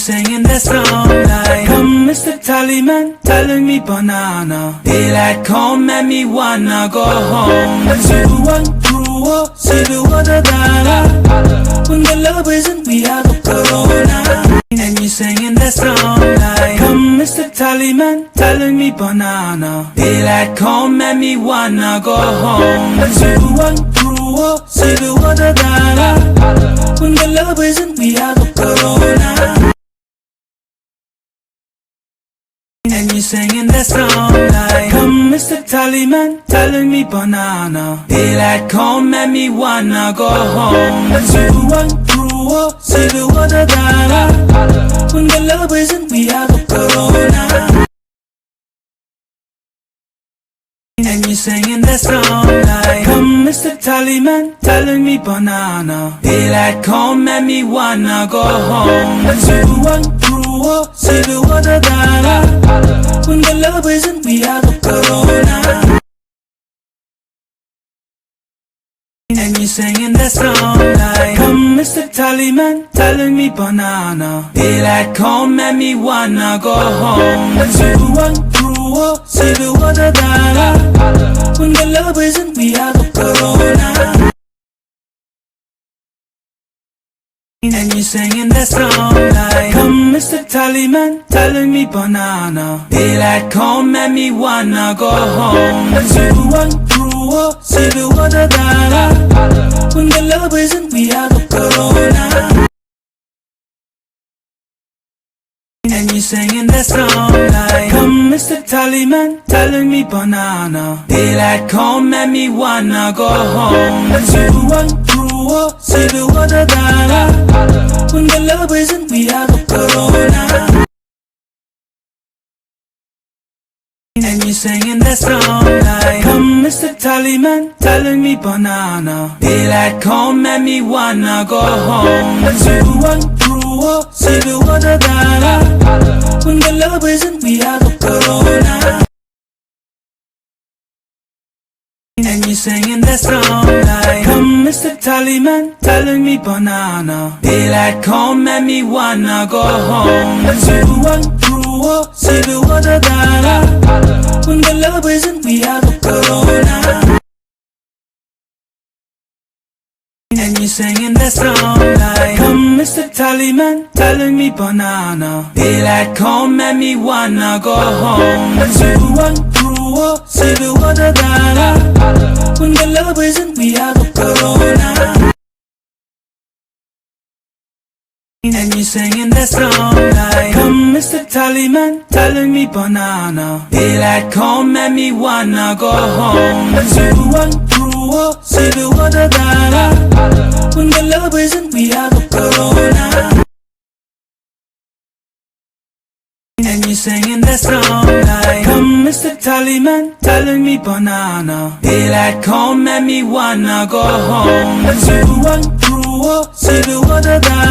singing that song like, come Mr. Tallyman, telling me banana. Daylight come and me wanna go home. Zero one through see the water dala. When the love isn't, we have a corona. And you singing that song like, come Mr. Tallyman, telling me banana. Daylight come and me wanna go home. Zero one through see the water dala. When the love isn't, we have a corona. And you singing that song like, come Mr. Tallyman, telling me banana. Daylight come and me wanna go home. Zero one through see the water dala. When the love isn't, we have a corona. And you singing that song like, come Mr. Tallyman, telling me banana. Daylight come and me wanna go home. Zero one through see the water dala. When the love isn't, we have a corona. And you singing that song like, come Mr. Tallyman, telling me banana. Daylight come and me wanna go home. Zero one through see the water dala. When the love isn't, we have a corona. And you singing that song like, come Mr. Tallyman, telling me banana. Daylight come and me wanna go home. Zero one through see the water dala. When the love isn't, we have a corona. And you singing that song like, come Mr. Tallyman, telling me banana. Daylight come and me wanna go home. Zero one through see the water dala. When the love isn't, we have a corona. And you singing that song like, come Mr. Tallyman, telling me banana. Daylight come and me wanna go home. Zero one through see the water dala. When the love isn't, we have a corona. And you singing that song like, come Mr. Tallyman, telling me banana. Daylight come and me wanna go home. Zero one through see the water dala. When the love isn't, we have a corona. And you singing that song like, come Mr. Tallyman, telling me banana. Daylight come and me wanna go home. Zero one through see the water dala. When the love isn't, we have a corona. And you singing that song like, come Mr. Tallyman, telling me banana. Daylight come and me wanna go home. Zero one through see the water dala. When the love isn't, we have a corona. And you singing that song like, come Mr. Tallyman, telling me banana. Daylight come and me wanna go home. Zero one through see the water dala.